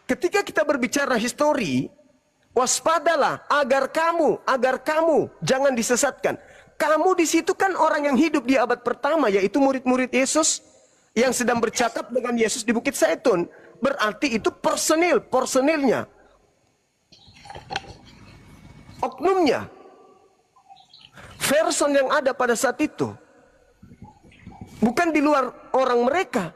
ketika kita berbicara histori, waspadalah agar kamu jangan disesatkan. Kamu di situ kan orang yang hidup di abad pertama, yaitu murid-murid Yesus yang sedang bercakap dengan Yesus di Bukit Zaitun. Berarti itu personilnya, oknumnya, person yang ada pada saat itu. Bukan di luar orang mereka,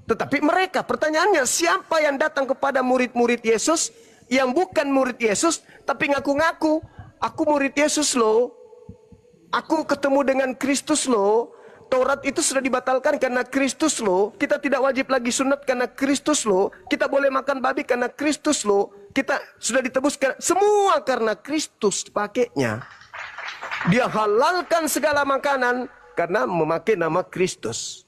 tetapi mereka. Pertanyaannya, siapa yang datang kepada murid-murid Yesus yang bukan murid Yesus, tapi ngaku-ngaku, aku murid Yesus loh, aku ketemu dengan Kristus loh, Taurat itu sudah dibatalkan karena Kristus loh, kita tidak wajib lagi sunat karena Kristus loh, kita boleh makan babi karena Kristus loh, kita sudah ditebuskan, semua karena Kristus pakainya. Dia halalkan segala makanan karena memakai nama Kristus.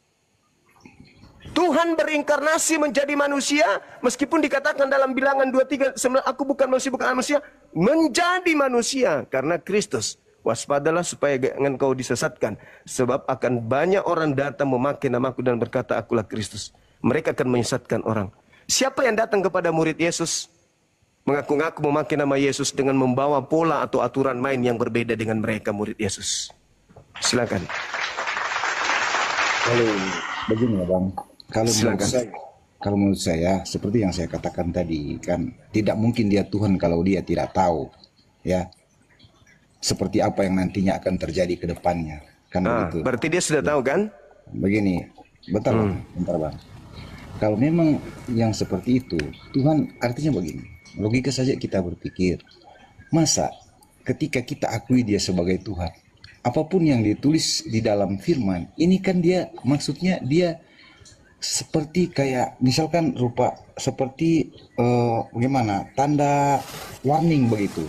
Tuhan berinkarnasi menjadi manusia, meskipun dikatakan dalam Bilangan 23, aku bukan manusia, menjadi manusia karena Kristus. Waspadalah supaya jangan kau disesatkan, sebab akan banyak orang datang memakai namaku dan berkata akulah Kristus. Mereka akan menyesatkan orang. Siapa yang datang kepada murid Yesus mengaku-ngaku memakai nama Yesus dengan membawa pola atau aturan main yang berbeda dengan mereka murid Yesus? Silakan. Kalau begini ya Bang, kalau menurut saya seperti yang saya katakan tadi kan, tidak mungkin dia Tuhan kalau dia tidak tahu ya seperti apa yang nantinya akan terjadi ke depannya kan begitu. Berarti dia sudah tahu kan? Begini, bentar Bang. Kalau memang yang seperti itu, Tuhan artinya begini, logika saja kita berpikir, masa ketika kita akui dia sebagai Tuhan, apapun yang ditulis di dalam firman, ini kan dia maksudnya dia seperti kayak misalkan rupa seperti bagaimana tanda warning begitu,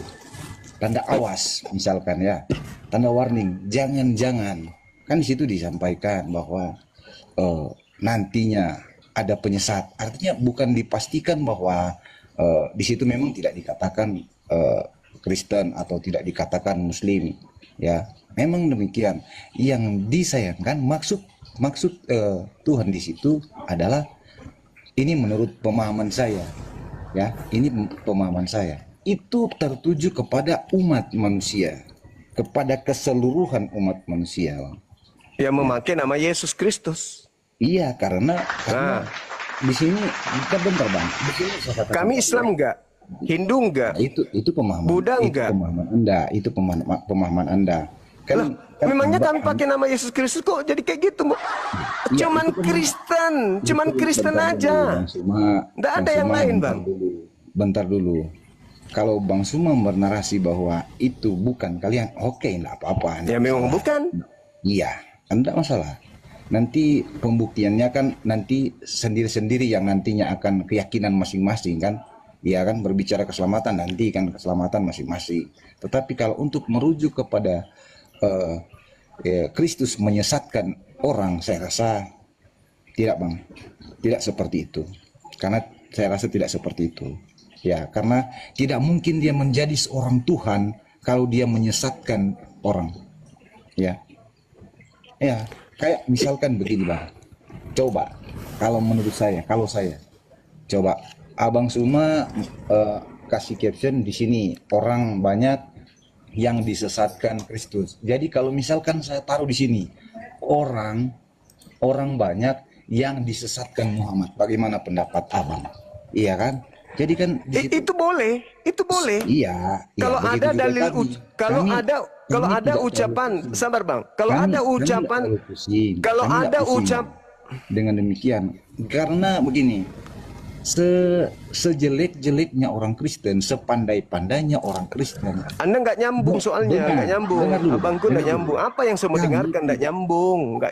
tanda awas misalkan ya, tanda warning, jangan-jangan kan di situ disampaikan bahwa nantinya ada penyesat, artinya bukan dipastikan bahwa di situ memang tidak dikatakan Kristen atau tidak dikatakan Muslim ya. Memang demikian. Yang disayangkan maksud Tuhan di situ adalah, ini menurut pemahaman saya ya, ini pemahaman saya, itu tertuju kepada umat manusia, kepada keseluruhan umat manusia yang memakai nama Yesus Kristus. Iya, karena di sini kita bentar Bang, di sini kami Islam enggak, Hindu enggak, itu pemahaman Buddha enggak, itu pemahaman Anda. Kan memangnya kami pakai nama Yesus Kristus kok jadi kayak gitu, cuman Kristen, cuman Kristen aja, enggak ada yang lain Bang. Bentar dulu. Kalau Bang Suma bernarasi bahwa itu bukan kalian, oke, enggak apa-apa. Ya memang bukan. Iya, enggak masalah. Nanti pembuktiannya kan nanti sendiri-sendiri yang nantinya akan keyakinan masing-masing kan. Ya kan, berbicara keselamatan nanti kan keselamatan masing-masing. Tetapi kalau untuk merujuk kepada Kristus menyesatkan orang, saya rasa tidak Bang, tidak seperti itu. Karena saya rasa tidak seperti itu. Ya, karena tidak mungkin dia menjadi seorang Tuhan kalau dia menyesatkan orang. Ya, ya kayak misalkan begini Bang. Coba, kalau menurut saya, coba Abang Suma kasih caption di sini, orang banyak yang disesatkan Kristus. Jadi kalau misalkan saya taruh di sini, orang banyak yang disesatkan Muhammad, bagaimana pendapat Abang? Iya kan? Jadi kan itu boleh. Iya. Kalau ada dalil, kalau ada ucapan, sabar Bang. Kalau ada ucapan, dengan demikian, karena begini, sejelek-jeleknya orang Kristen, sepandai-pandainya orang Kristen, Anda nggak nyambung soalnya, nggak nyambung. Abangku nggak nyambung. Apa yang saya mau dengarkan nggak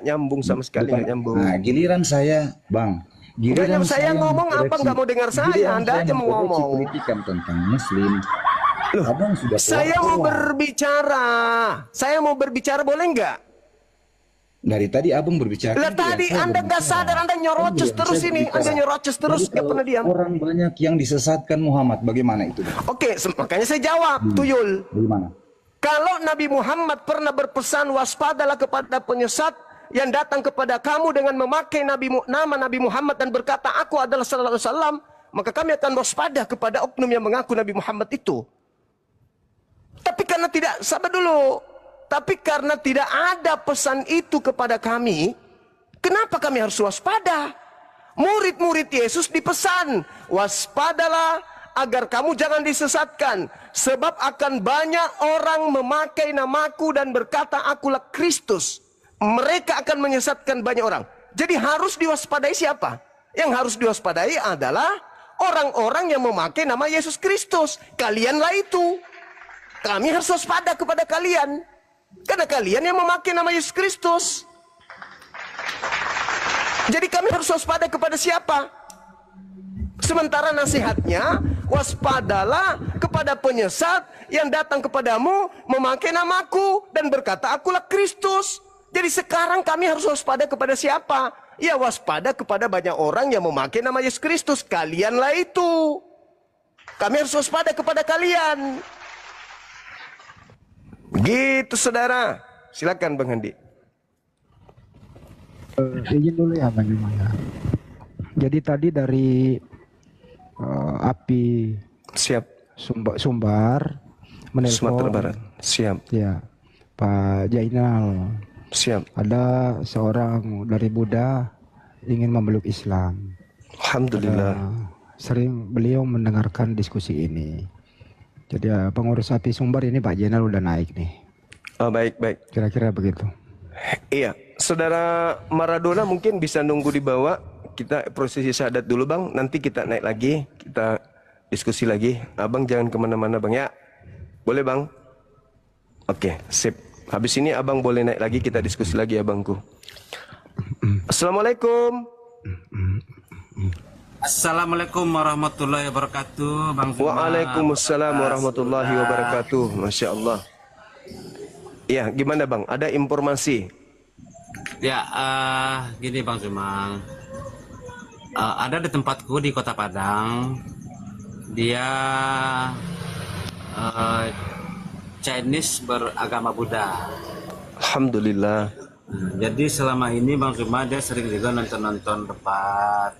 nyambung sama sekali, nggak nyambung. Nah, giliran saya, Bang. Giliran saya ngomong apa nggak mau dengar saya? Anda aja mau ngomong. Pendidikan tentang Muslim. Loh, Abang sudah saya mau berbicara boleh nggak? Dari tadi Abang berbicara. Lah tadi Anda nggak sadar, Anda nyerocos terus ini, Anda nyerocos terus, nggak pernah diam. Orang banyak yang disesatkan Muhammad, bagaimana itu? Oke, makanya saya jawab, Tuyul. Bagaimana? Kalau Nabi Muhammad pernah berpesan waspadalah kepada penyesat yang datang kepada kamu dengan memakai nama Nabi Muhammad dan berkata aku adalah sallallahu alaihi wasallam, maka kami akan waspada kepada oknum yang mengaku Nabi Muhammad itu. Tapi karena tidak, sabar dulu. Tapi karena tidak ada pesan itu kepada kami, kenapa kami harus waspada? Murid-murid Yesus dipesan, waspadalah agar kamu jangan disesatkan. Sebab akan banyak orang memakai namaku dan berkata akulah Kristus. Mereka akan menyesatkan banyak orang. Jadi harus diwaspadai siapa? Yang harus diwaspadai adalah orang-orang yang memakai nama Yesus Kristus. Kalianlah itu. Kami harus waspada kepada kalian. Karena kalian yang memakai nama Yesus Kristus. Jadi kami harus waspada kepada siapa? Sementara nasihatnya, waspadalah kepada penyesat yang datang kepadamu memakai namaku dan berkata akulah Kristus. Jadi sekarang kami harus waspada kepada siapa? Ya waspada kepada banyak orang yang memakai nama Yesus Kristus. Kalianlah itu. Kami harus waspada kepada kalian. Gitu saudara. Silakan Bang Handi. Izin dulu ya Bang Juma ya. Jadi tadi dari api Siap. Sumbar menelpon Sumatera Barat. Siap. ya Pak Jainal. Siap. Ada seorang dari Buddha ingin memeluk Islam. Alhamdulillah. Sering beliau mendengarkan diskusi ini. Jadi pengurus api Sumbar ini Pak Jainal udah naik nih. Oh, baik, baik. Kira-kira begitu. Iya, saudara Maradona mungkin bisa nunggu di bawah. Kita prosesi syahadat dulu Bang. Nanti kita naik lagi. Kita diskusi lagi. Abang jangan kemana-mana Bang ya. Boleh Bang? Oke, sip. Habis ini Abang boleh naik lagi. Kita diskusi lagi Abangku. Assalamualaikum. Assalamualaikum warahmatullahi wabarakatuh, Bang Zuma. Waalaikumsalam warahmatullahi wabarakatuh. Masya Allah. Ya, gimana Bang? Ada informasi? Ya, gini Bang Zuma. Ada di tempatku di Kota Padang. Dia Chinese beragama Buddha. Alhamdulillah. Jadi selama ini Bang Zuma dia sering juga nonton-nonton debat.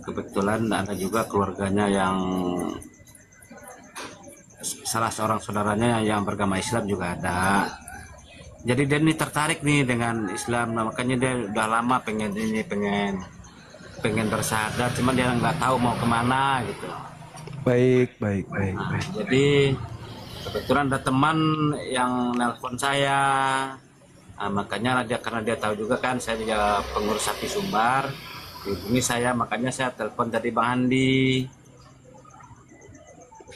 Kebetulan ada juga keluarganya yang salah seorang saudaranya yang beragama Islam juga ada. Jadi dia ini tertarik nih dengan Islam, nah, makanya dia udah lama pengen bersyahadat, cuman dia nggak tahu mau kemana gitu. Baik. Jadi kebetulan ada teman yang nelpon saya, makanya karena dia tahu juga kan saya juga pengurus api Sumbar. Hubungi saya, makanya saya telepon tadi Bang Handi.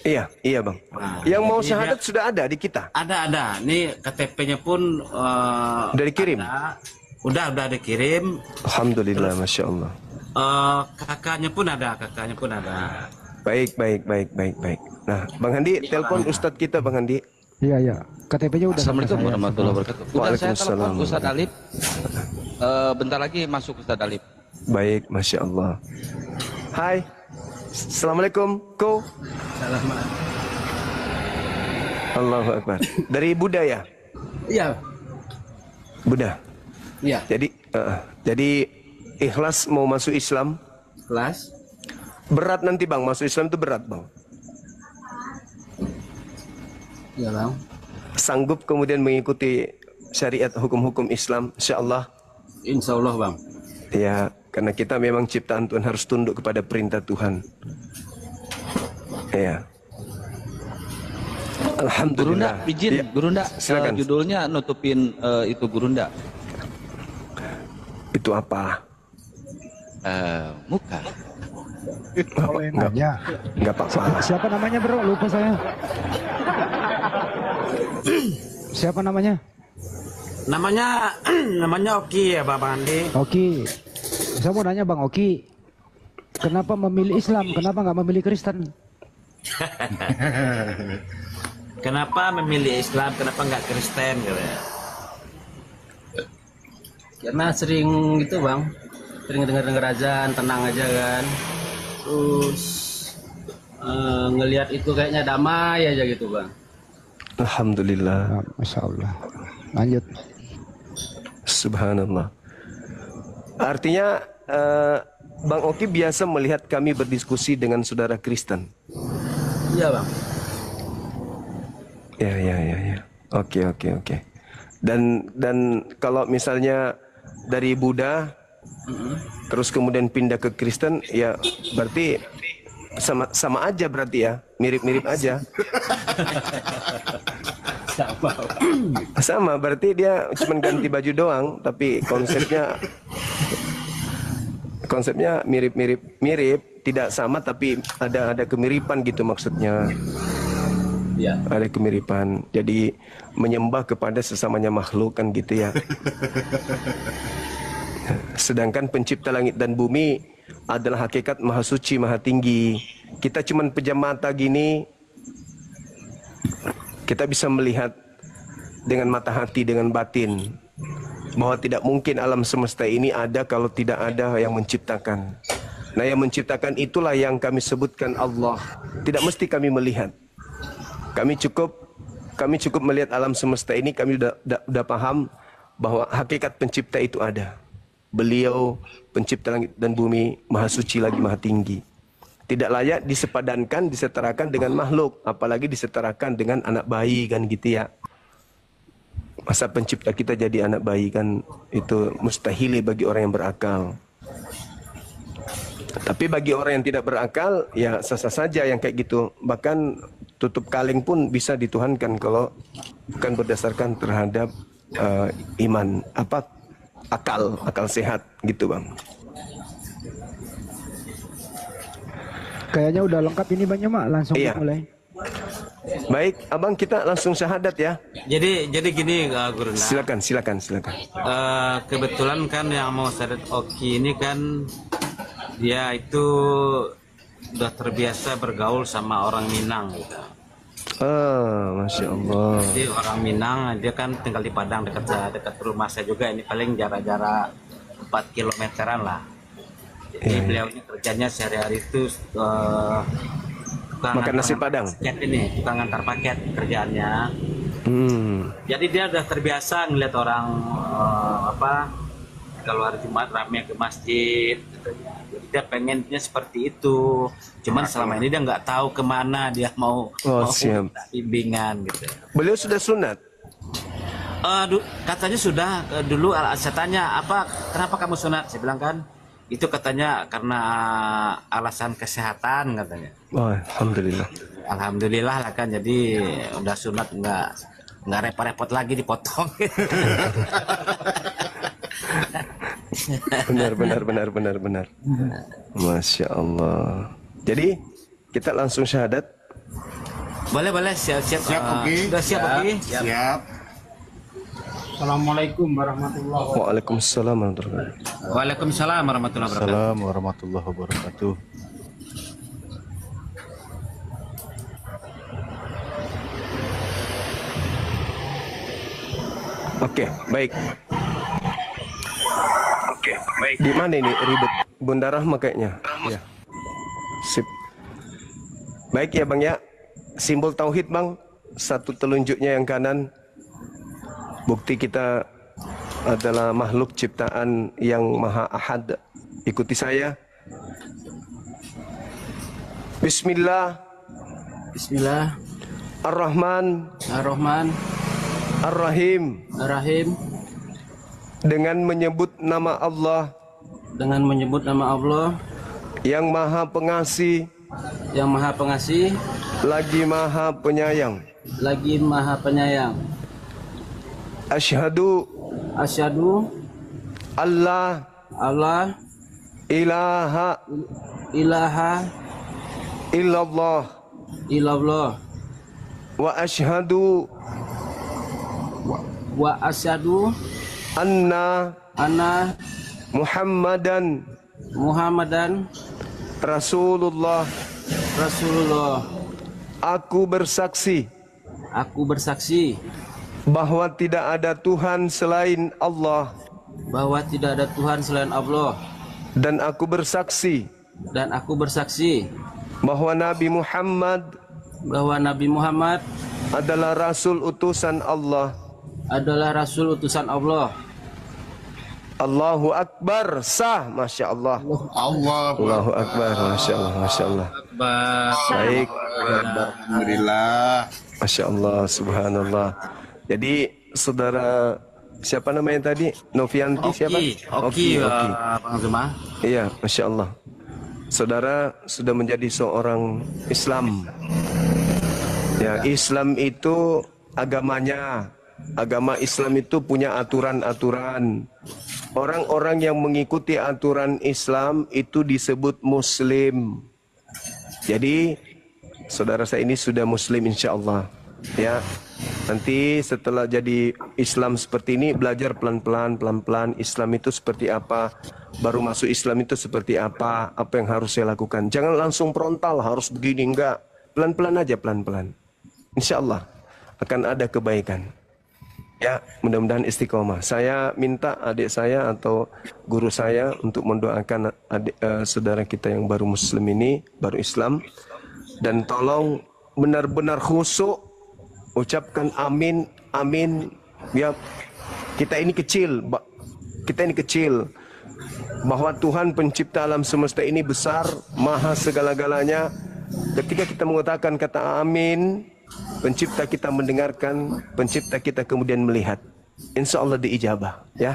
Iya Bang. Nah, yang mau syahadat sudah ada di kita. Ada. Nih KTP-nya pun Udah dikirim. Udah dikirim. Alhamdulillah, masya Allah. Kakaknya pun ada. Baik. Nah, Bang Handi, telepon Ustadz kita Bang Handi. Iya. KTP-nya udah. Assalamualaikum warahmatullahi wabarakatuh. Udah saya telepon Waalaikumsalam. Ustadz Alif. Bentar lagi masuk Ustadz Alif. Baik, masya Allah. Hai, assalamualaikum. Ko. Allahu Akbar. Dari Buddha ya? Iya. Buddha. Iya. Jadi ikhlas mau masuk Islam. Kelas. Berat nanti Bang, masuk Islam itu berat Bang. Iya Bang. Sanggup kemudian mengikuti syariat hukum-hukum Islam, insya Allah. Insya Allah Bang. Ya, karena kita memang ciptaan Tuhan harus tunduk kepada perintah Tuhan. Ya. Alhamdulillah. Gurunda, izin, Ya, Gurunda, silakan. judulnya nutupin itu Gurunda. Itu apa? Muka. Nanya. Enggak apa-apa. Siapa namanya bro? Lupa saya. Siapa namanya? Namanya Oki ya Bang Handi. Oki. Saya mau nanya Bang Oki. Kenapa memilih Islam? Kenapa nggak memilih Kristen? Kenapa memilih Islam? Kenapa nggak Kristen gitu ya? Karena sering gitu Bang, sering dengar azan, tenang aja kan. Terus ngelihat itu kayaknya damai aja gitu Bang. Alhamdulillah. Masya Allah. Lanjut. Subhanallah. Artinya Bang Oki biasa melihat kami berdiskusi dengan saudara Kristen. Iya bang. Ya. Oke. Dan kalau misalnya dari Buddha terus kemudian pindah ke Kristen, ya berarti sama aja berarti ya, mirip-mirip aja. Sama, berarti dia cuma ganti baju doang, tapi konsepnya mirip, tidak sama tapi ada kemiripan gitu maksudnya. Iya. Ada kemiripan. Jadi menyembah kepada sesamanya makhluk kan gitu ya. Sedangkan pencipta langit dan bumi adalah hakikat maha suci, maha tinggi. Kita cuman pejam mata gini, kita bisa melihat dengan mata hati, dengan batin, bahwa tidak mungkin alam semesta ini ada kalau tidak ada yang menciptakan. Nah, yang menciptakan itulah yang kami sebutkan Allah. Tidak mesti kami melihat. Kami cukup melihat alam semesta ini, kami sudah paham bahwa hakikat pencipta itu ada. Beliau pencipta langit dan bumi, maha suci lagi maha tinggi. Tidak layak disepadankan, disetarakan dengan makhluk, apalagi disetarakan dengan anak bayi kan gitu ya. Masa pencipta kita jadi anak bayi kan, itu mustahil bagi orang yang berakal. Tapi bagi orang yang tidak berakal, ya sah-sah saja yang kayak gitu. Bahkan tutup kaleng pun bisa dituhankan kalau bukan berdasarkan terhadap iman, akal sehat gitu bang. Kayaknya udah lengkap ini Bang Nyomak, langsung mulai. Baik, abang kita langsung syahadat ya. Jadi gini Guru. Silakan. Kebetulan kan yang mau syahadat Oki ini kan dia itu udah terbiasa bergaul sama orang Minang gitu. Masya Allah. Jadi orang Minang, dia kan tinggal di Padang dekat rumah saya juga. Ini paling jarak 4 kilometeran lah. Jadi beliau ini kerjanya sehari-hari itu makan nasi Padang. Tukang antar paket kerjaannya. Jadi dia udah terbiasa ngeliat orang kalau hari Jumat rame ke masjid. Jadi dia pengennya seperti itu. Cuman selama ini dia nggak tahu kemana dia mau bimbingan gitu. Beliau sudah sunat? Katanya sudah. Dulu saya tanya kenapa kamu sunat? Saya bilang kan itu katanya karena alasan kesehatan katanya. Oh, alhamdulillah. Alhamdulillah lah kan, jadi udah sunat nggak repot-repot lagi dipotong. Benar. Masya Allah. Jadi kita langsung syahadat. Boleh siap. Oki. Udah siap Oki? Siap. Assalamualaikum warahmatullahi wabarakatuh. Waalaikumsalam warahmatullahi wabarakatuh. Waalaikumsalam warahmatullahi wabarakatuh. Assalamualaikum warahmatullahi wabarakatuh. Oke, baik. Di mana ini ribet? Bunda Rahma kayaknya. Ya. Sip. Baik ya Bang ya. Simbol tauhid Bang. Satu telunjuknya yang kanan. Bukti kita adalah makhluk ciptaan yang maha ahad. Ikuti saya. Bismillah. Ar-Rahman. Ar-Rahim. Dengan menyebut nama Allah. Yang maha pengasih. Lagi maha penyayang. Asyhadu Allah ilaha illallah wa asyhadu anna Muhammadan Rasulullah. Aku bersaksi bahwa tidak ada Tuhan selain Allah. Dan aku bersaksi bahwa Nabi Muhammad adalah Rasul utusan Allah. Allahu Akbar. Sah. Masya Allah. Allahu Akbar. Masya Allah. Masya Allah. Baik. Alhamdulillah. Masya Allah. Subhanallah. Jadi saudara siapa namanya tadi? Novianti siapa? Oki. Bang Zuma. Iya, Masya Allah. Saudara sudah menjadi seorang Islam. Ya, Islam itu agamanya. Agama Islam itu punya aturan-aturan. Orang-orang yang mengikuti aturan Islam itu disebut Muslim. Jadi, saudara saya ini sudah Muslim insya Allah. Ya, nanti setelah jadi Islam seperti ini, belajar pelan-pelan Islam itu seperti apa. Baru masuk Islam itu seperti apa yang harus saya lakukan. Jangan langsung frontal, harus begini, enggak. Pelan-pelan aja, pelan-pelan. Insya Allah akan ada kebaikan. Ya, mudah-mudahan istiqomah. Saya minta adik saya atau guru saya untuk mendoakan saudara kita yang baru Muslim ini, baru Islam. Dan tolong benar-benar khusyuk, ucapkan amin, amin. Ya, kita ini kecil, bahwa Tuhan pencipta alam semesta ini besar, maha segala-galanya. Ketika kita mengatakan kata amin, pencipta kita mendengarkan, pencipta kita kemudian melihat. Insya Allah diijabah, ya.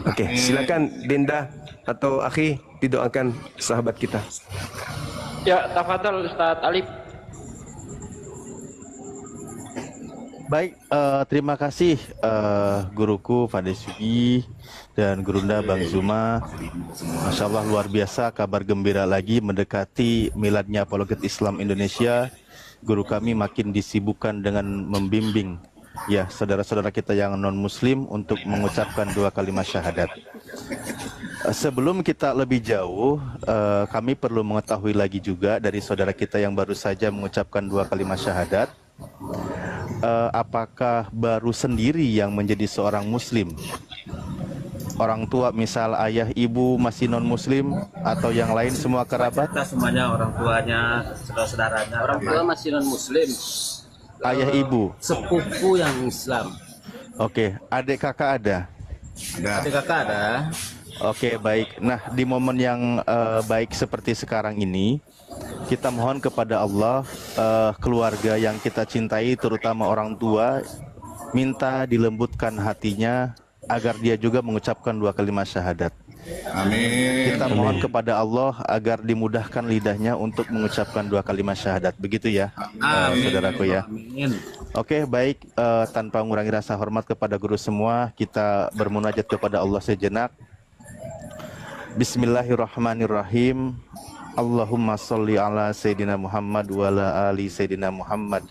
Oke. Silakan Dinda atau Akhi didoakan sahabat kita. Ya, tafadhol Ustadz Alif. Baik, terima kasih guruku Fadil Sugi dan Gurunda Bang Zuma. Masya Allah luar biasa, kabar gembira lagi mendekati miladnya Apologet Islam Indonesia. Guru kami makin disibukkan dengan membimbing ya saudara-saudara kita yang non-muslim untuk mengucapkan 2 kalimat syahadat. Sebelum kita lebih jauh, kami perlu mengetahui lagi juga dari saudara kita yang baru saja mengucapkan 2 kalimat syahadat. Apakah baru sendiri yang menjadi seorang muslim? Orang tua misal ayah ibu masih non muslim atau yang lain semua kerabat? Kita semuanya orang tuanya, saudara-saudaranya. Orang tua masih non muslim. Ayah ibu. Sepupu yang Islam. Oke, adik kakak ada? Adik kakak ada. Oke, baik. Nah, di momen yang baik seperti sekarang ini, kita mohon kepada Allah, keluarga yang kita cintai, terutama orang tua, minta dilembutkan hatinya agar dia juga mengucapkan 2 kalimat syahadat. Amin. Kita mohon kepada Allah agar dimudahkan lidahnya untuk mengucapkan 2 kalimat syahadat. Begitu ya, saudaraku ya. Oke, baik. Tanpa mengurangi rasa hormat kepada guru semua, kita bermunajat kepada Allah sejenak. Bismillahirrahmanirrahim. Allahumma sholli ala Sayyidina Muhammad wa ala ali Sayyidina Muhammad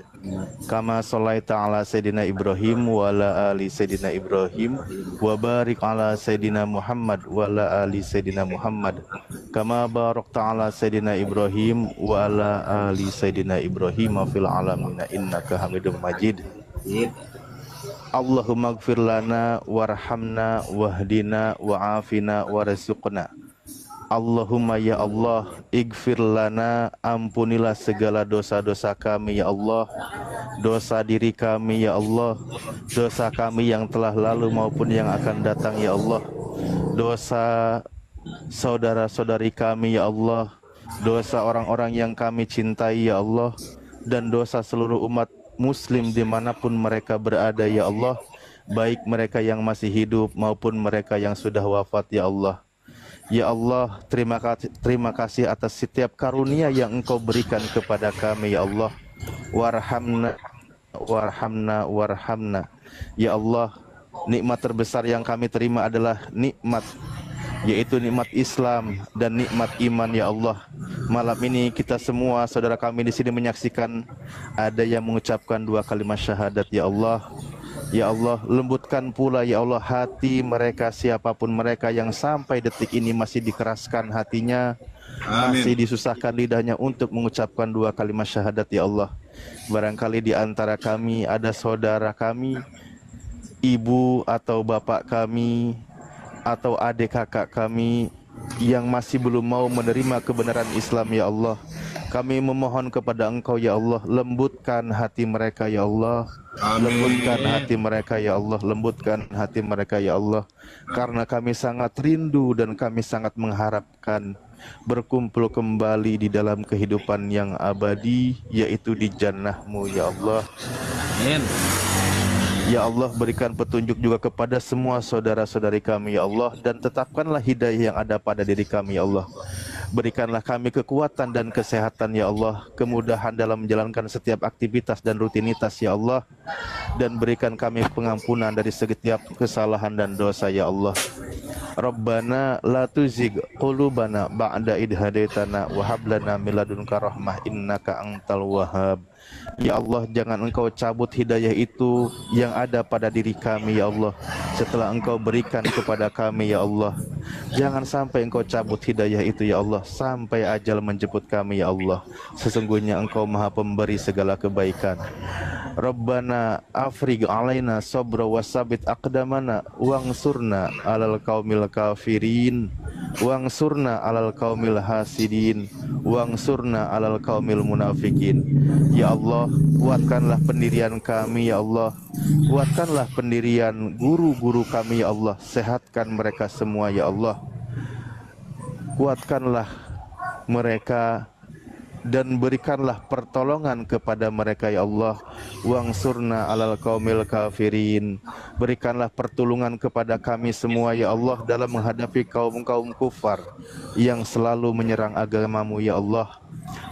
kama shollaita ala Sayyidina Ibrahim wa ala ali Sayyidina Ibrahim wa barik ala Sayyidina Muhammad wa ala ali Sayyidina Muhammad kama barakta ala Sayyidina Ibrahim wa ala ali Sayyidina Ibrahim fil alamin innaka Hamidum Majid. Allahumma ighfir lana warhamna wahdina wa'afina warzuqna. Allahumma ya Allah, ighfir lana, ampunilah segala dosa-dosa kami ya Allah, dosa diri kami ya Allah, dosa kami yang telah lalu maupun yang akan datang ya Allah, dosa saudara-saudari kami ya Allah, dosa orang-orang yang kami cintai ya Allah, dan dosa seluruh umat muslim dimanapun mereka berada ya Allah, baik mereka yang masih hidup maupun mereka yang sudah wafat ya Allah. Ya Allah, terima kasih atas setiap karunia yang Engkau berikan kepada kami ya Allah. Warhamna, warhamna, warhamna. Ya Allah, nikmat terbesar yang kami terima adalah nikmat, yaitu nikmat Islam dan nikmat iman ya Allah. Malam ini kita semua saudara kami di sini menyaksikan ada yang mengucapkan 2 kalimat syahadat ya Allah. Ya Allah, lembutkan pula ya Allah hati mereka, siapapun mereka yang sampai detik ini masih dikeraskan hatinya, masih disusahkan lidahnya untuk mengucapkan 2 kalimat syahadat ya Allah. Barangkali di antara kami ada saudara kami, ibu atau bapak kami, atau adik kakak kami yang masih belum mau menerima kebenaran Islam ya Allah. Kami memohon kepada Engkau ya Allah, lembutkan hati mereka ya Allah. Lembutkan hati mereka ya Allah, lembutkan hati mereka ya Allah. Karena kami sangat rindu dan kami sangat mengharapkan berkumpul kembali di dalam kehidupan yang abadi, yaitu di jannah-Mu ya Allah. Amin. Ya Allah, berikan petunjuk juga kepada semua saudara-saudari kami ya Allah, dan tetapkanlah hidayah yang ada pada diri kami ya Allah. Berikanlah kami kekuatan dan kesehatan ya Allah, kemudahan dalam menjalankan setiap aktivitas dan rutinitas ya Allah, dan berikan kami pengampunan dari setiap kesalahan dan dosa ya Allah. Rabbana la tuzigh qulubana ba'da idh hadaitana wa hab lana min ladunka rahmah innaka antal wahhab. Ya Allah, jangan Engkau cabut hidayah itu yang ada pada diri kami ya Allah, setelah Engkau berikan kepada kami ya Allah. Jangan sampai Engkau cabut hidayah itu ya Allah, sampai ajal menjemput kami ya Allah. Sesungguhnya Engkau Maha Pemberi segala kebaikan. Rabbana afrigh alaina sabra wasabit aqdamana wangsurna alal qaumil kafirin wangsurna alal qaumil hasidin wangsurna alal qaumil munafikin. Ya Allah, kuatkanlah pendirian kami ya Allah, kuatkanlah pendirian guru-guru kami ya Allah, sehatkan mereka semua ya Allah, kuatkanlah mereka dan berikanlah pertolongan kepada mereka ya Allah. Wangsurna alal qaumil kafirin, berikanlah pertolongan kepada kami semua ya Allah dalam menghadapi kaum-kaum kufar yang selalu menyerang agamamu ya Allah.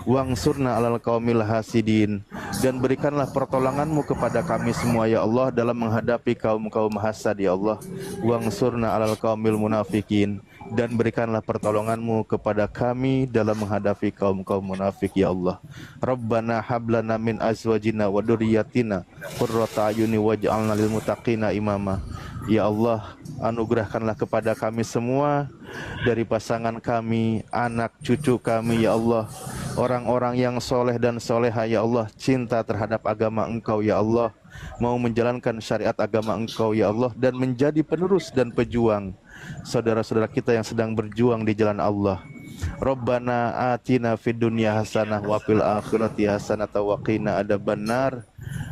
Wangsurna alal qaumil hasidin, dan berikanlah pertolonganmu kepada kami semua ya Allah dalam menghadapi kaum-kaum hasad ya Allah. Wangsurna alal qaumil munafikin, dan berikanlah pertolonganmu kepada kami dalam menghadapi kaum-kaum munafik ya Allah. Rabbana hablana min azwajina wa dzurriyyatina qurrata ayuni waj'alna lil muttaqina imama. Ya Allah, anugerahkanlah kepada kami semua dari pasangan kami, anak cucu kami ya Allah, orang-orang yang soleh dan soleha ya Allah, cinta terhadap agama Engkau ya Allah, mau menjalankan syariat agama Engkau ya Allah, dan menjadi penerus dan pejuang saudara-saudara kita yang sedang berjuang di jalan Allah. Rabbana atina fid dunya hasanah wa fil akhirati hasanah wa qina adzabannar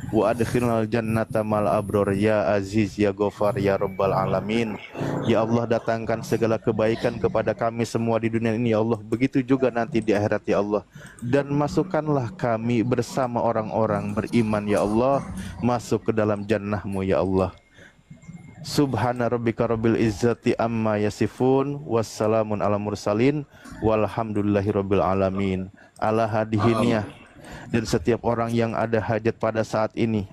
wa adkhilnal jannata mal abror ya aziz ya ghafar ya rabbal alamin. Ya Allah, datangkan segala kebaikan kepada kami semua di dunia ini ya Allah, begitu juga nanti di akhirat ya Allah, dan masukkanlah kami bersama orang-orang beriman ya Allah masuk ke dalam jannah-Mu ya Allah. Subhana rabbika rabbil izzati amma yasifun, wassalamun ala mursalin, walhamdulillahi rabbil alamin. Ala hadihiniyah, dan setiap orang yang ada hajat pada saat ini,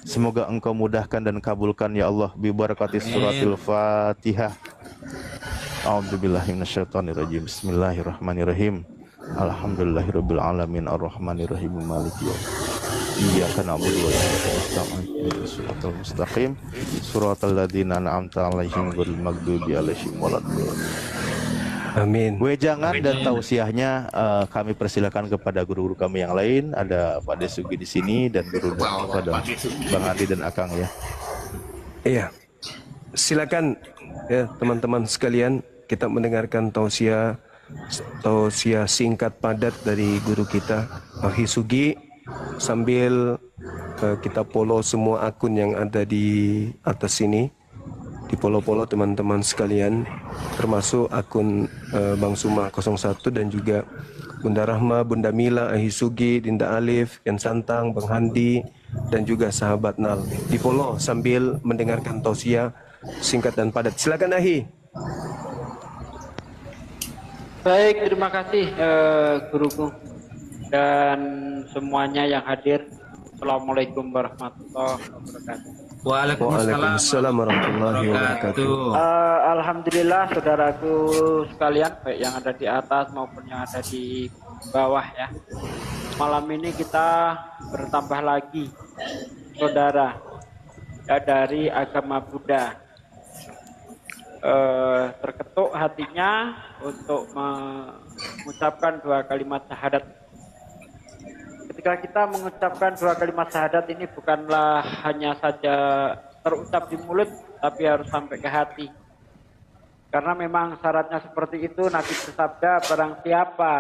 semoga Engkau mudahkan dan kabulkan ya Allah, bi barakati suratul Fatihah. A'udzubillahi minasyaitonirrajim. Bismillahirrahmanirrahim. Alhamdulillahirabbil alamin arrahmanirrahim maliki yaumiddin. Iyyaka na'budu wa iyyaka nasta'in ihdinas siratal mustaqim siratal ladzina an'amta 'alaihim ghairil maghdubi alaihim waladdallin. Amin. Wejangan dan tausiahnya kami persilakan kepada guru-guru kami yang lain. Ada Pak Desugi di sini dan guru kepada Bang Adi dan Akang ya. Iya. Silakan ya teman-teman sekalian, kita mendengarkan tausiah singkat padat dari guru kita Pak Hisugi, sambil kita follow semua akun yang ada di atas sini, di follow teman-teman sekalian, termasuk akun Bang Suma 01 dan juga Bunda Rahma, Bunda Mila, Ahisugi, Dinda Alif, Ken Santang, Bang Handi, dan juga sahabat Nal. Di follow sambil mendengarkan tausiah singkat dan padat. Silakan Ahi. Baik, terima kasih guruku dan semuanya yang hadir. Assalamualaikum warahmatullahi wabarakatuh. Waalaikumsalam warahmatullahi wabarakatuh. Alhamdulillah saudaraku sekalian, baik yang ada di atas maupun yang ada di bawah ya. Malam ini kita bertambah lagi saudara ya, dari agama Buddha. Terketuk hatinya untuk mengucapkan dua kalimat syahadat. Ketika kita mengucapkan dua kalimat syahadat ini bukanlah hanya saja terucap di mulut, tapi harus sampai ke hati. Karena memang syaratnya seperti itu. Nabi bersabda, barang siapa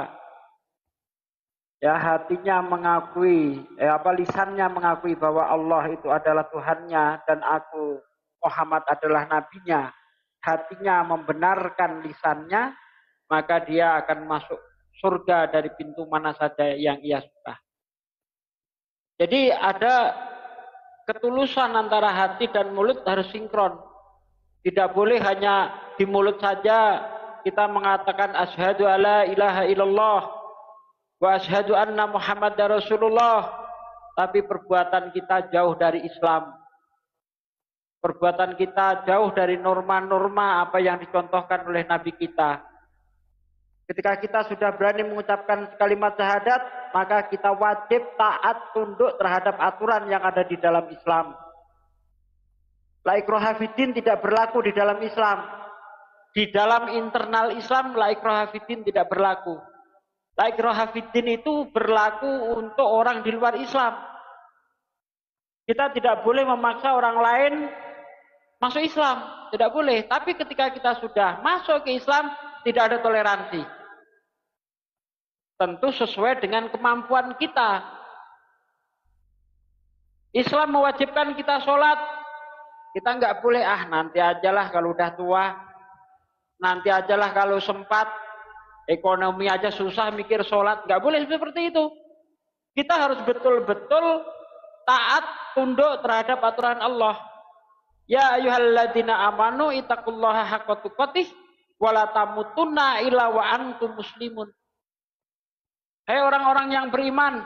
ya hatinya mengakui, lisannya mengakui bahwa Allah itu adalah Tuhannya dan aku Muhammad adalah nabinya, hatinya membenarkan lisannya, maka dia akan masuk surga dari pintu mana saja yang ia suka. Jadi ada ketulusan antara hati dan mulut harus sinkron. Tidak boleh hanya di mulut saja kita mengatakan asyhadu alla ilaha illallah wa asyhadu anna Muhammadar Rasulullah, tapi perbuatan kita jauh dari Islam. Perbuatan kita jauh dari norma-norma apa yang dicontohkan oleh Nabi kita. Ketika kita sudah berani mengucapkan kalimat syahadat, maka kita wajib taat tunduk terhadap aturan yang ada di dalam Islam. La ikraha fiddin tidak berlaku di dalam Islam. Di dalam internal Islam, la ikraha fiddin tidak berlaku. La ikraha fiddin itu berlaku untuk orang di luar Islam. Kita tidak boleh memaksa orang lain masuk Islam, tidak boleh. Tapi ketika kita sudah masuk ke Islam, tidak ada toleransi. Tentu sesuai dengan kemampuan kita. Islam mewajibkan kita sholat. Kita nggak boleh, nanti ajalah kalau udah tua. Nanti ajalah kalau sempat. Ekonomi aja susah mikir sholat. Nggak boleh seperti itu. Kita harus betul-betul taat, tunduk terhadap aturan Allah. Ya ayyuhalladzina amanu ittaqullaha haqqa tuqatih wa la tamutunna illa wa antum muslimun. Hai orang-orang yang beriman,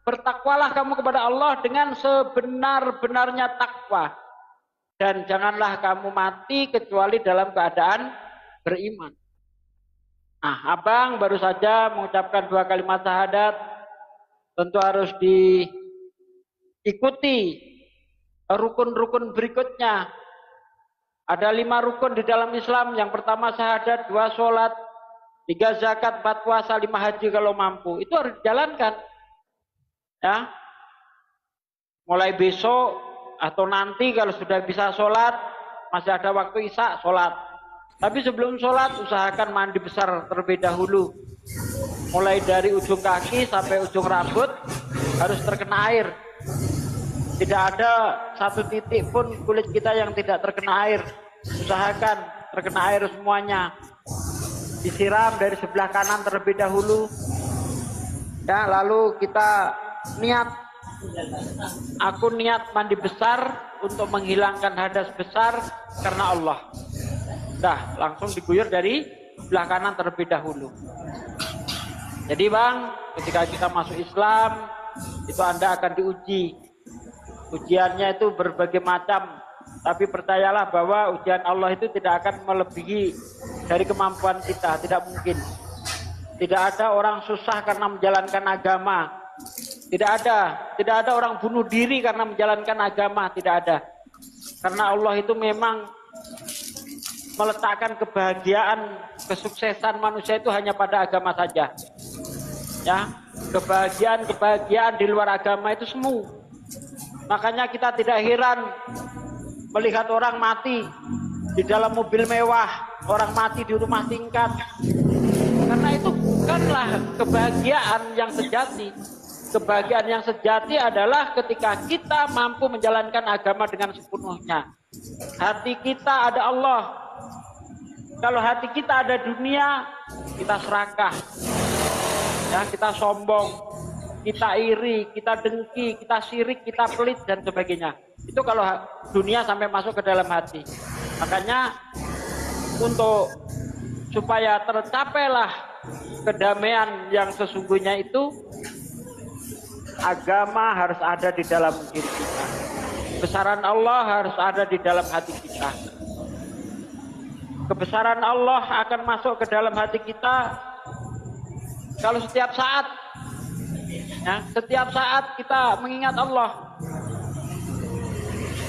bertakwalah kamu kepada Allah dengan sebenar-benarnya takwa. Dan janganlah kamu mati kecuali dalam keadaan beriman. Abang baru saja mengucapkan 2 kalimat syahadat. Tentu harus diikuti rukun-rukun berikutnya. Ada 5 rukun di dalam Islam. Yang pertama syahadat, 2 sholat, 3 zakat, 4 puasa, 5 haji kalau mampu. Itu harus dijalankan. Ya. Mulai besok atau nanti kalau sudah bisa sholat, masih ada waktu isya, sholat. Tapi sebelum sholat, usahakan mandi besar terlebih dahulu. Mulai dari ujung kaki sampai ujung rambut harus terkena air. Tidak ada satu titik pun kulit kita yang tidak terkena air. Usahakan terkena air semuanya. Disiram dari sebelah kanan terlebih dahulu. Ya, lalu kita niat. Aku niat mandi besar untuk menghilangkan hadas besar karena Allah. Dah, langsung diguyur dari sebelah kanan terlebih dahulu. Jadi bang, ketika kita masuk Islam, itu Anda akan diuji. Ujiannya itu berbagai macam. Tapi percayalah bahwa ujian Allah itu tidak akan melebihi dari kemampuan kita. Tidak mungkin. Tidak ada orang susah karena menjalankan agama. Tidak ada orang bunuh diri karena menjalankan agama. Tidak ada. Karena Allah itu memang meletakkan kebahagiaan, kesuksesan manusia itu hanya pada agama saja. Ya, kebahagiaan di luar agama itu semu. Makanya kita tidak heran melihat orang mati di dalam mobil mewah, orang mati di rumah tingkat. Karena itu bukanlah kebahagiaan yang sejati. Kebahagiaan yang sejati adalah ketika kita mampu menjalankan agama dengan sepenuhnya. Hati kita ada Allah. Kalau hati kita ada dunia, kita serakah. Ya, kita sombong, kita iri, kita dengki, kita syirik, kita pelit dan sebagainya. Itu kalau dunia sampai masuk ke dalam hati. Makanya untuk supaya tercapailah kedamaian yang sesungguhnya itu, agama harus ada di dalam diri kita. Kebesaran Allah harus ada di dalam hati kita. Kebesaran Allah akan masuk ke dalam hati kita kalau setiap saat, ya, setiap saat kita mengingat Allah.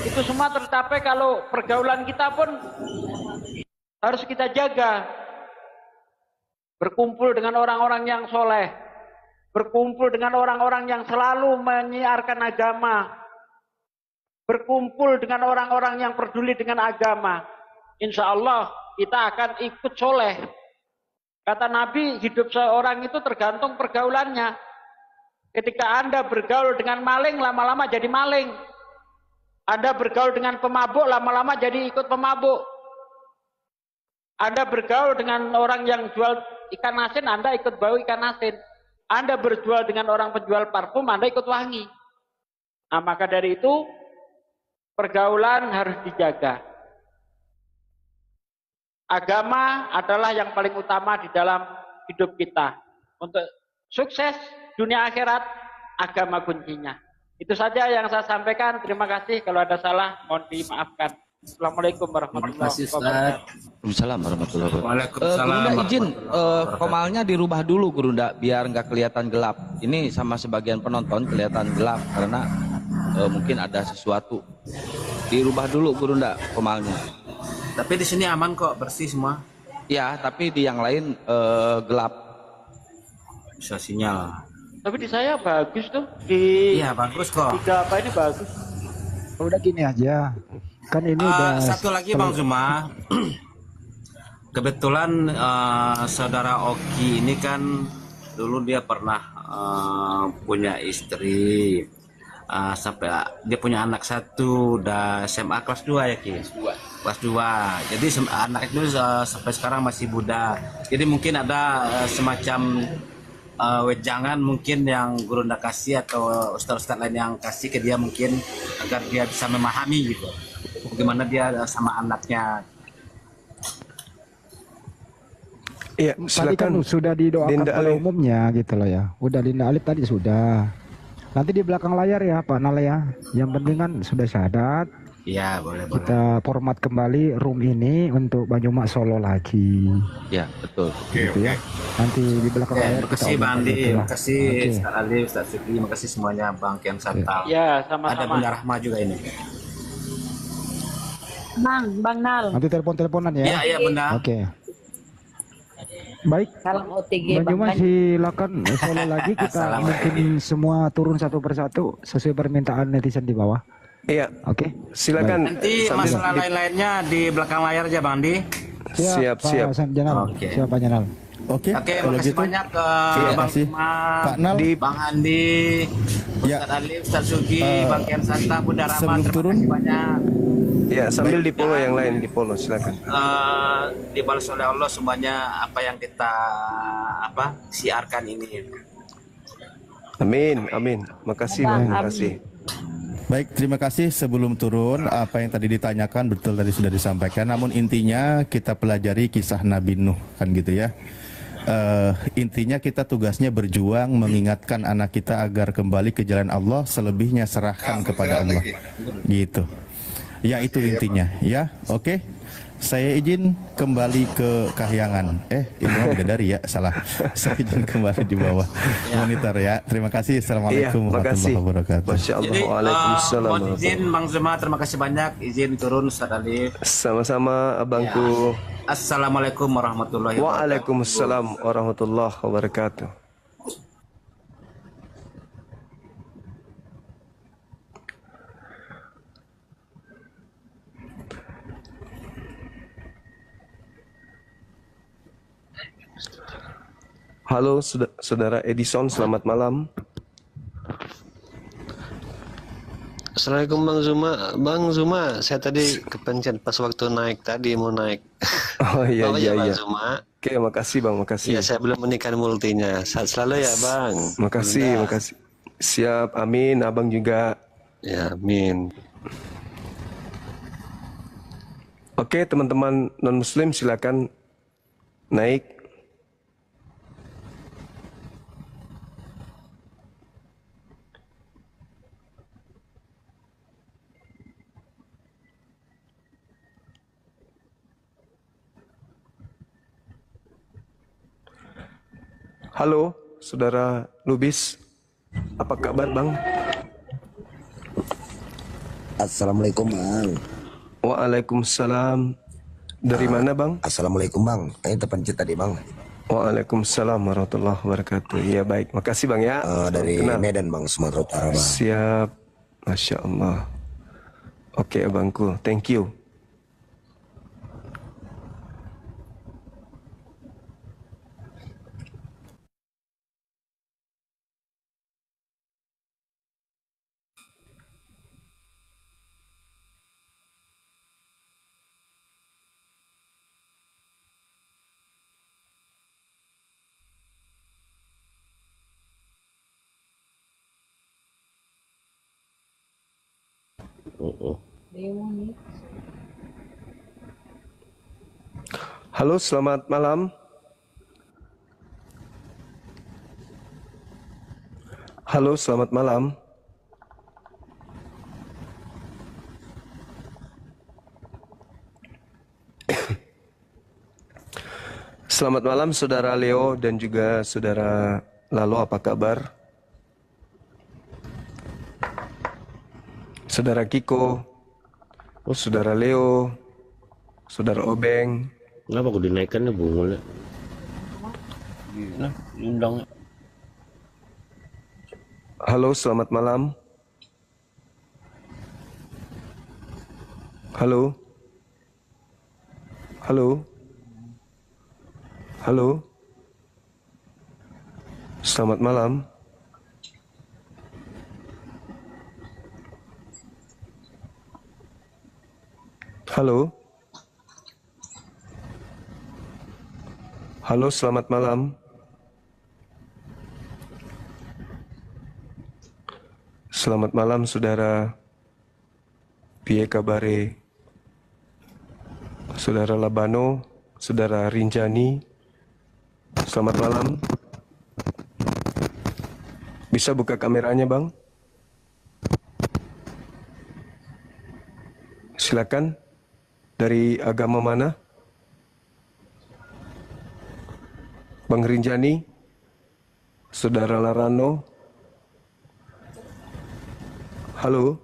Itu semua tercapai kalau pergaulan kita pun harus kita jaga. Berkumpul dengan orang-orang yang soleh, berkumpul dengan orang-orang yang selalu menyiarkan agama, berkumpul dengan orang-orang yang peduli dengan agama. Insya Allah kita akan ikut soleh. Kata Nabi, hidup seorang itu tergantung pergaulannya. Ketika Anda bergaul dengan maling, lama-lama jadi maling. Anda bergaul dengan pemabuk, lama-lama jadi ikut pemabuk. Anda bergaul dengan orang yang jual ikan asin, Anda ikut bau ikan asin. Anda berjual dengan orang penjual parfum, Anda ikut wangi. Nah, maka dari itu, pergaulan harus dijaga. Agama adalah yang paling utama di dalam hidup kita. Untuk sukses dunia akhirat, agama kuncinya. Itu saja yang saya sampaikan. Terima kasih. Kalau ada salah, mohon dimaafkan. Assalamualaikum warahmatullahi wabarakatuh. Waalaikumsalam warahmatullahi wabarakatuh. Waalaikumsalam Gurunda izin warahmatullahi komalnya dirubah dulu Gurunda biar nggak kelihatan gelap. Ini sama sebagian penonton kelihatan gelap karena mungkin ada sesuatu. Dirubah dulu Gurunda komalnya. Tapi di sini aman kok, bersih semua. Ya, tapi di yang lain gelap. Bisa sinyal. Tapi di saya bagus tuh. Iya, bagus kok. Tiga apa ini bagus. Udah gini aja. Kan ini udah Satu lagi Bang Zuma. Kebetulan saudara Oki ini kan dulu dia pernah punya istri. Sampai dia punya anak satu, udah SMA kelas 2 ya Ki? Kelas 2. Jadi anak itu sampai sekarang masih muda. Jadi mungkin ada semacam wejangan mungkin yang Gurunda kasih atau ustaz-ustaz lain yang kasih ke dia mungkin agar dia bisa memahami gitu. Bagaimana dia sama anaknya. Iya, tadi kan silakan. sudah didoakan Linda pada Alif. umumnya gitu loh ya. Udah Linda Alif tadi sudah. Nanti di belakang layar ya Pak Nal ya. Yang penting kan sudah syahadat. Iya, boleh. Kita format kembali room ini untuk Banyumak Solo lagi. Ya, betul. Gitu ya. Nanti di belakang layar Terima kasih kita Bang Andi, gitu lah. terima kasih Oke. Ustaz Ali, Ustaz Fikri, terima kasih semuanya Bang Kian Santang. Ya, Ada sama-sama. Bunda Rahma juga ini. Bang Nal. Nanti telepon-teleponan ya. Iya, Bunda. Oke. Baik. Salam OTG Banyumas Bang. silakan follow lagi kita mungkin semua turun satu persatu sesuai permintaan netizen di bawah. Iya, Oke. silakan. Nanti sambil masalah lain-lainnya di belakang layar aja Bang Andi. Siap, Pak siap. Janal. Oke. Siap Pak Janal. Oke, Oke, kalau makasih gitu. banyak ke Terima Bang kasih. Umar, Pak Nal. Bang Andi, Ya. Ustaz Ali, Ustaz Sugi, Bang Kian Santang, Bunda Rahma, sebelum terima turun. kasih banyak. Ya, sambil di follow yang lain, di follow silakan. Dibalas oleh Allah semuanya apa yang kita siarkan ini. Amin, amin. Makasih, Bang. Makasih. Baik, terima kasih. Sebelum turun, apa yang tadi ditanyakan betul tadi sudah disampaikan. Namun intinya kita pelajari kisah Nabi Nuh, kan gitu ya. Intinya kita tugasnya berjuang mengingatkan anak kita agar kembali ke jalan Allah, selebihnya serahkan kepada Allah. Gitu. Ya itu intinya, ya. Oke. Saya izin kembali ke Kahyangan. Ini mah bidadari ya, salah. Saya izin kembali di bawah monitor ya. Terima kasih. Assalamualaikum warahmatullahi wabarakatuh. Masya Allah. Jadi Waalaikumsalam. mohon izin Bang Zuma, terima kasih banyak. Izin turun Ustaz Ali. Sama-sama abangku. Assalamualaikum warahmatullahi wabarakatuh. Waalaikumsalam warahmatullahi wabarakatuh. Halo saudara Edison, selamat malam. Assalamualaikum Bang Zuma, saya tadi kepencet pas waktu naik tadi mau naik. Oh iya Bang, iya Bang iya. Zuma. Oke, makasih Bang, makasih. Ya saya belum menikah multinya. Sehat selalu ya Bang. Makasih, Bunda. makasih. Siap, amin. Abang juga. Ya amin. Oke, teman-teman non-muslim silakan naik. Halo, saudara Lubis. Apa kabar, Bang? Assalamualaikum Bang. Waalaikumsalam. Dari mana Bang? Assalamualaikum Bang. Ini terpencet tadi Bang. Waalaikumsalam warahmatullahi wabarakatuh. Ya baik, makasih Bang ya. Dari Kenal. Medan Bang, Sumatera Utara Bang. Siap. Masya Allah. Oke abangku, thank you. Halo, selamat malam. Halo, selamat malam. Selamat malam Saudara Leo dan juga Saudara Lalo, apa kabar? Saudara Kiko, Saudara Leo, Saudara Obeng. Kenapa aku dinaikkannya bungulnya? Nah, diundang. Halo, selamat malam. Halo. Halo. Halo. Selamat malam. Halo. Halo, selamat malam. Selamat malam, Saudara. Piye kabare? Saudara Labano, Saudara Rinjani. Selamat malam. Bisa buka kameranya, Bang? Silakan. Dari agama mana? Bang Rinjani, Saudara Larano. Halo.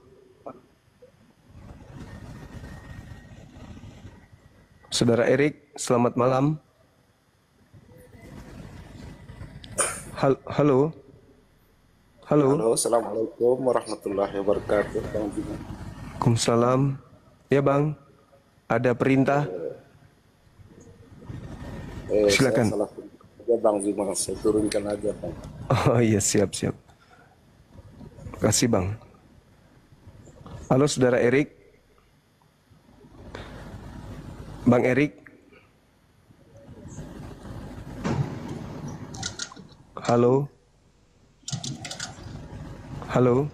Saudara Erik, selamat malam. Halo. Halo. Halo, assalamualaikum warahmatullahi wabarakatuh. Bang Juma. Waalaikumsalam. Ya Bang, ada perintah. Silakan. Saya salah aja Bang Juma, saya turunkan aja Bang. Oh iya, siap. Kasih Bang. Halo Saudara Erik. Bang Erik. Halo. Halo.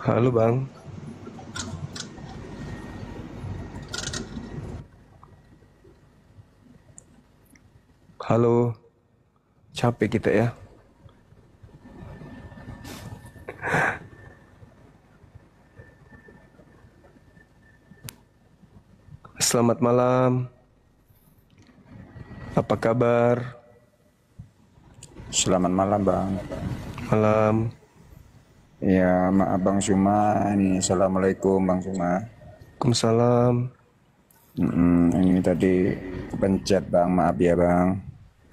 Halo Bang. Halo. Capek kita ya. Selamat malam. Apa kabar? Selamat malam Bang. Malam. Ya maaf Bang Suma, ini Assalamualaikum Bang Suma. Waalaikumsalam. Ini tadi pencet Bang, maaf ya Bang.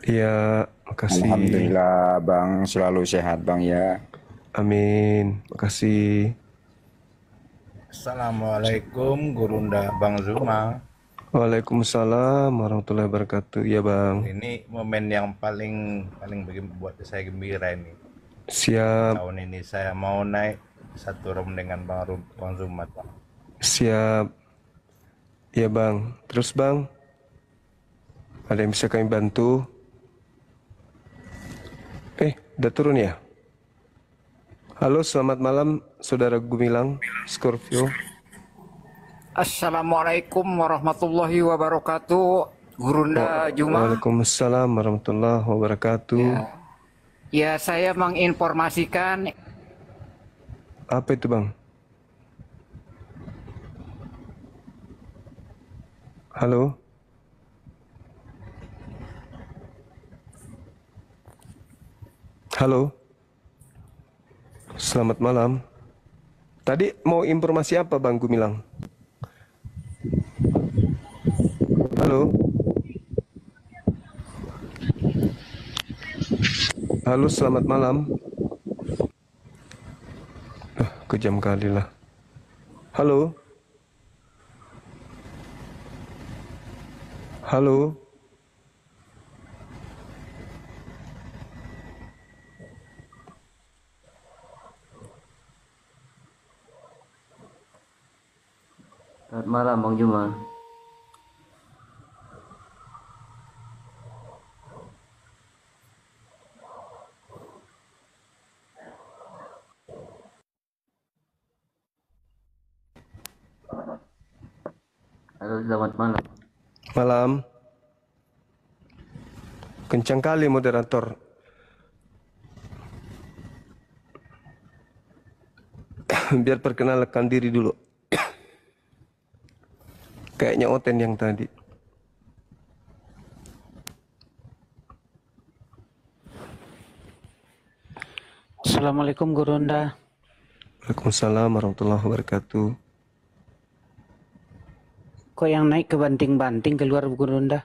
Iya, makasih. Alhamdulillah Bang, selalu sehat Bang ya. Amin, makasih. Assalamualaikum Gurunda Bang Zuma. Waalaikumsalam warahmatullahi wabarakatuh. Ya Bang. Ini momen yang paling buat saya gembira ini. Siap. Tahun ini saya mau naik satu room dengan Bang Zuma. Siap. Ya Bang. Terus Bang, ada yang bisa kami bantu? Udah turun ya? Halo, selamat malam Saudara Gumilang, Scorpio. Assalamualaikum warahmatullahi wabarakatuh. Gurunda Juma. Waalaikumsalam warahmatullahi wabarakatuh. Ya, saya menginformasikan. Apa itu Bang? Halo? Halo? Selamat malam. Tadi mau informasi apa Bang Gumilang? Halo? Halo, selamat malam. Kejam kali lah. Halo? Halo? Selamat malam Bang Juma. Halo, selamat malam. Malam. Kencang kali moderator. Biar perkenalkan diri dulu. Kayaknya Oten yang tadi. Assalamualaikum Gurunda. Waalaikumsalam warahmatullahi wabarakatuh. Kok yang naik kebanting-banting keluar Gurunda?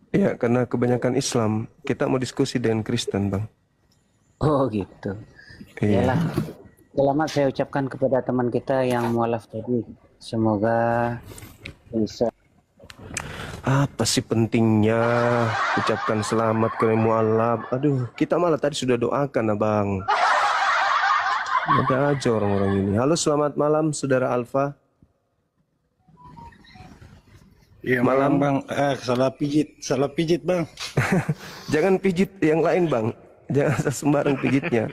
Ya, karena kebanyakan Islam. Kita mau diskusi dengan Kristen, Bang. Oh gitu. Iya. Iyalah. Selamat saya ucapkan kepada teman kita yang mualaf tadi. Semoga bisa. Apa sih pentingnya ucapkan selamat ke mualaf? Aduh, kita malah tadi sudah doakan, Abang. Ada aja orang-orang ini. Halo, selamat malam, Saudara Alfa. Iya malam Bang, salah pijit Bang. Jangan pijit yang lain Bang, jangan sembarang pijitnya.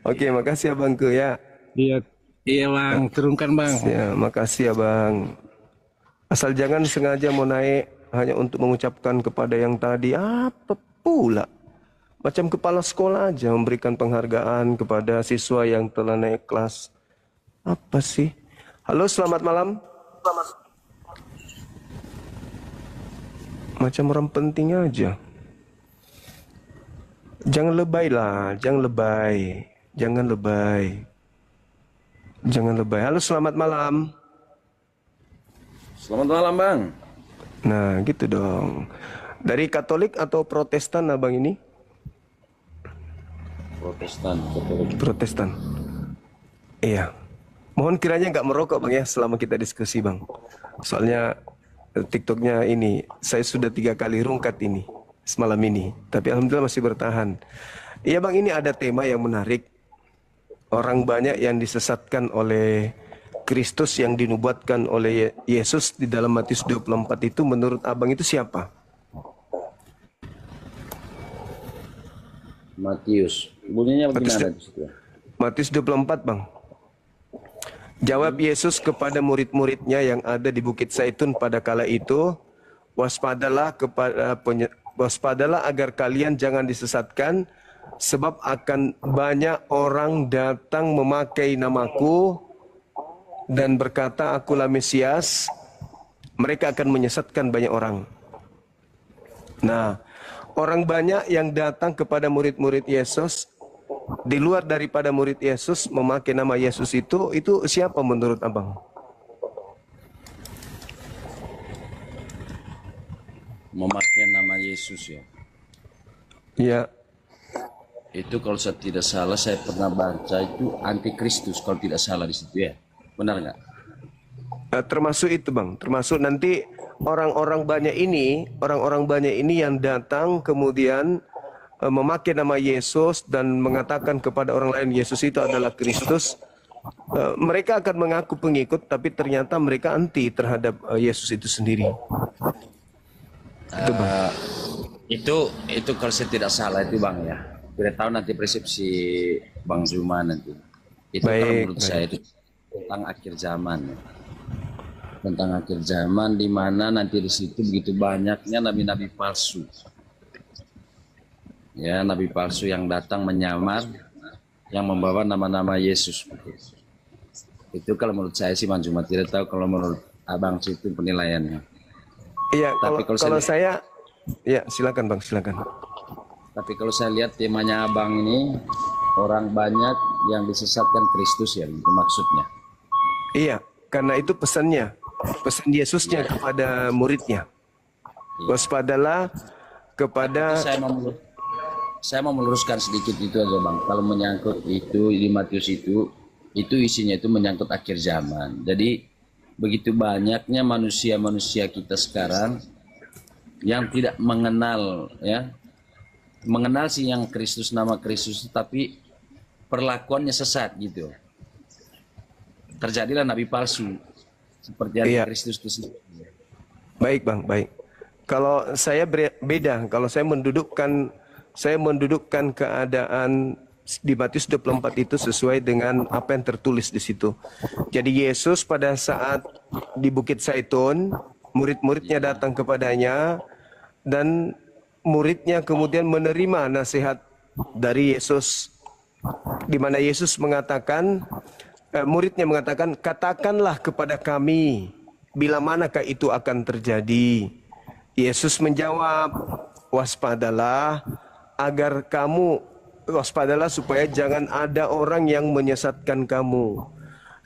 Oke, makasih Abangku ya. Iya Bang, turunkan Bang. Ya, makasih Abang. Asal jangan sengaja mau naik hanya untuk mengucapkan kepada yang tadi apa pula. Macam kepala sekolah aja memberikan penghargaan kepada siswa yang telah naik kelas. Apa sih? Halo, selamat malam. Macam orang penting aja. Jangan lebay lah, jangan lebay. Jangan lebay. Jangan lebay. Halo, selamat malam. Selamat malam Bang. Nah, gitu dong. Dari Katolik atau Protestan Abang ini? Protestan, Katolik. Protestan. Iya. Mohon kiranya nggak merokok Bang ya selama kita diskusi Bang. Soalnya TikToknya ini, saya sudah 3 kali rungkat ini semalam ini, tapi alhamdulillah masih bertahan. Iya Bang, ini ada tema yang menarik. Orang banyak yang disesatkan oleh Kristus yang dinubuatkan oleh Yesus di dalam Matius 24 itu menurut Abang itu siapa? Matius. Bunyinya bagaimana di situ? Matius 24 Bang. Jawab Yesus kepada murid-muridnya yang ada di Bukit Zaitun pada kala itu, waspadalah agar kalian jangan disesatkan, sebab akan banyak orang datang memakai namaku dan berkata, akulah Mesias. Mereka akan menyesatkan banyak orang. Nah, orang banyak yang datang kepada murid-murid Yesus di luar daripada murid Yesus memakai nama Yesus itu siapa menurut Abang? Memakai nama Yesus ya. Iya. Itu kalau saya tidak salah saya pernah baca itu antikristus kalau tidak salah di situ ya. Benar nggak? Termasuk itu Bang, termasuk nanti orang-orang banyak ini yang datang kemudian memakai nama Yesus dan mengatakan kepada orang lain Yesus itu adalah Kristus. Mereka akan mengaku pengikut tapi ternyata mereka anti terhadap Yesus itu sendiri. Itu kalau saya tidak salah itu Bang ya. Tidak tahu nanti persepsi Bang Zuma nanti. Itu kalau menurut saya itu tentang akhir zaman ya. Tentang akhir zaman di mana nanti di situ begitu banyaknya nabi-nabi palsu. Ya, nabi palsu yang datang menyamar, yang membawa nama-nama Yesus. Itu kalau menurut saya sih Bang Zuma, tidak tahu kalau menurut Abang itu penilaiannya. Iya, kalau saya ya silakan Bang, silakan. Tapi kalau saya lihat temanya Abang ini orang banyak yang disesatkan Kristus ya, itu maksudnya. Iya, karena itu pesannya, pesan Yesusnya kepada muridnya. Waspadalah kepada. Saya mau meluruskan sedikit itu aja Bang. Kalau menyangkut itu di Matius itu isinya itu menyangkut akhir zaman. Jadi begitu banyaknya manusia-manusia kita sekarang yang tidak mengenal ya, mengenal sih yang Kristus, nama Kristus, tapi perlakuannya sesat gitu. Terjadilah nabi palsu seperti yang Kristus itu sendiri. Baik Bang, baik. Kalau saya beda, kalau saya mendudukkan keadaan di Matius 24 itu sesuai dengan apa yang tertulis di situ. Jadi Yesus pada saat di Bukit Zaitun, murid-muridnya datang kepadanya dan muridnya kemudian menerima nasihat dari Yesus, di mana Yesus mengatakan, muridnya mengatakan, katakanlah kepada kami bila manakah itu akan terjadi. Yesus menjawab, waspadalah supaya jangan ada orang yang menyesatkan kamu.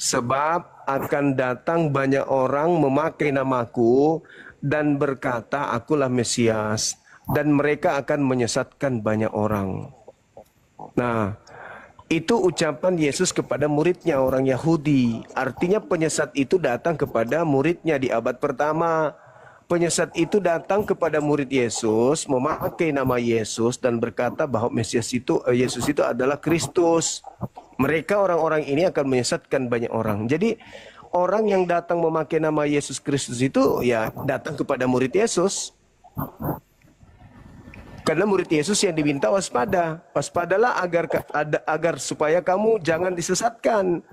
Sebab akan datang banyak orang memakai namaku dan berkata, akulah Mesias. Dan mereka akan menyesatkan banyak orang. Nah, itu ucapan Yesus kepada muridnya orang Yahudi. Artinya penyesat itu datang kepada muridnya di abad pertama. Penyesat itu datang kepada murid Yesus, memakai nama Yesus dan berkata bahwa Yesus itu adalah Kristus. Mereka orang-orang ini akan menyesatkan banyak orang. Jadi orang yang datang memakai nama Yesus Kristus itu ya datang kepada murid Yesus. Karena murid Yesus yang diminta waspada. Waspadalah agar supaya kamu jangan disesatkan.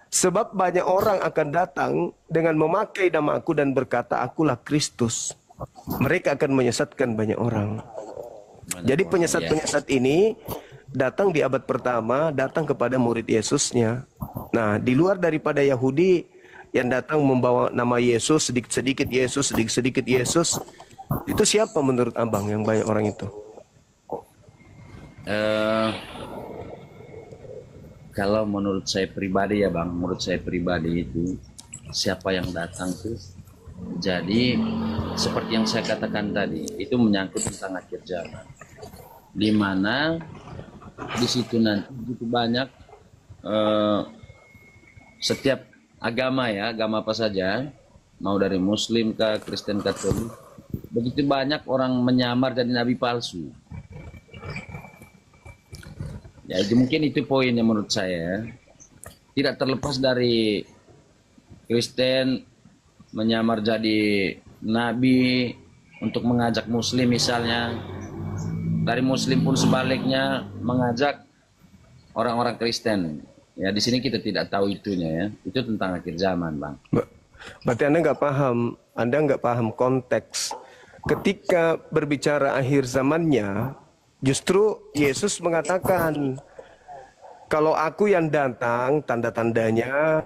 Sebab banyak orang akan datang dengan memakai namaku dan berkata, akulah Kristus. Mereka akan menyesatkan banyak orang. Jadi penyesat-penyesat ini datang di abad pertama, datang kepada murid Yesusnya. Nah, di luar daripada Yahudi yang datang membawa nama Yesus, sedikit-sedikit Yesus, itu siapa menurut abang yang banyak orang itu? Kalau menurut saya pribadi ya bang, menurut saya pribadi itu siapa yang datang tuh, jadi seperti yang saya katakan tadi, itu menyangkut tentang akhir zaman, di mana di situ nanti begitu banyak setiap agama ya, agama apa saja, mau dari Muslim ke Kristen Katolik, begitu banyak orang menyamar jadi nabi palsu. Ya itu mungkin itu poinnya menurut saya. Tidak terlepas dari Kristen menyamar jadi nabi untuk mengajak Muslim misalnya. Dari Muslim pun sebaliknya mengajak orang-orang Kristen. Ya di sini kita tidak tahu itunya ya. Itu tentang akhir zaman bang. Berarti Anda nggak paham konteks. Ketika berbicara akhir zamannya, justru Yesus mengatakan, kalau aku yang datang, tanda-tandanya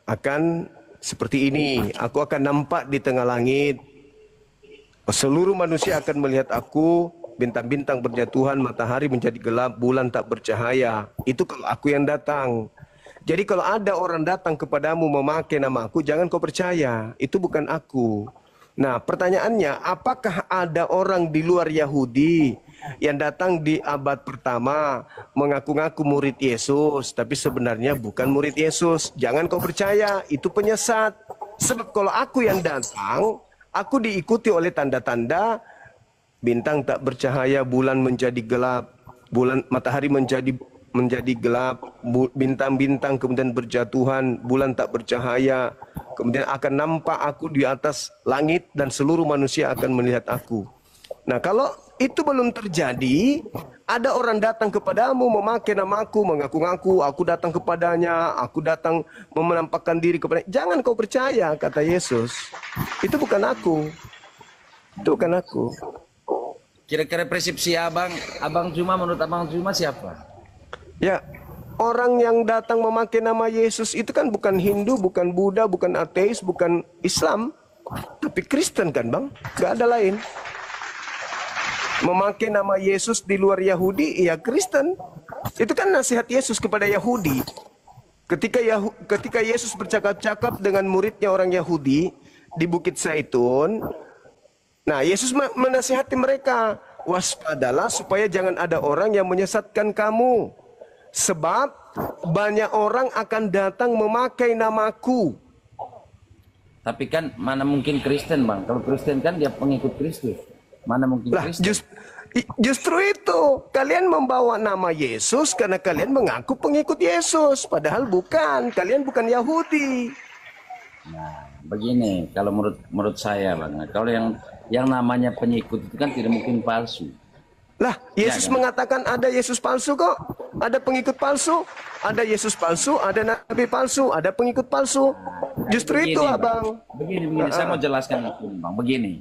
akan seperti ini. Aku akan nampak di tengah langit. Seluruh manusia akan melihat aku, bintang-bintang berjatuhan, matahari menjadi gelap, bulan tak bercahaya. Itu kalau aku yang datang. Jadi kalau ada orang datang kepadamu memakai nama aku, jangan kau percaya. Itu bukan aku. Nah, pertanyaannya, apakah ada orang di luar Yahudi yang datang di abad pertama mengaku-ngaku murid Yesus, tapi sebenarnya bukan murid Yesus? Jangan kau percaya, itu penyesat. Sebab kalau aku yang datang, aku diikuti oleh tanda-tanda bintang tak bercahaya, bulan menjadi gelap, matahari menjadi gelap, bintang-bintang kemudian berjatuhan, bulan tak bercahaya. Kemudian akan nampak aku di atas langit dan seluruh manusia akan melihat aku. Nah, kalau itu belum terjadi, ada orang datang kepadamu memakai namaku, mengaku-ngaku, aku datang kepadanya, aku datang menampakkan diri kepadanya. Jangan kau percaya, kata Yesus. Itu bukan aku. Itu bukan aku. Kira-kira persepsi Abang Juma, menurut Abang Juma siapa? Ya, orang yang datang memakai nama Yesus itu kan bukan Hindu, bukan Buddha, bukan ateis, bukan Islam, tapi Kristen kan bang? Gak ada lain. Memakai nama Yesus di luar Yahudi, ya Kristen. Itu kan nasihat Yesus kepada Yahudi. Ketika Yesus bercakap-cakap dengan muridnya orang Yahudi di Bukit Zaitun, nah Yesus menasihati mereka, waspadalah supaya jangan ada orang yang menyesatkan kamu. Sebab banyak orang akan datang memakai namaku. Tapi kan mana mungkin Kristen bang? Kalau Kristen kan dia pengikut Kristus. Mana mungkin Kristen? Justru itu, kalian membawa nama Yesus karena kalian mengaku pengikut Yesus. Padahal bukan, kalian bukan Yahudi. Nah, begini, kalau menurut saya bang, kalau yang namanya pengikut itu kan tidak mungkin palsu. Lah, Yesus mengatakan ada Yesus palsu kok. ada pengikut palsu, ada Yesus palsu, ada nabi palsu, ada pengikut palsu. Justru Begini, itu Bang. abang. Begini, saya mau jelaskan itu, Bang. Begini,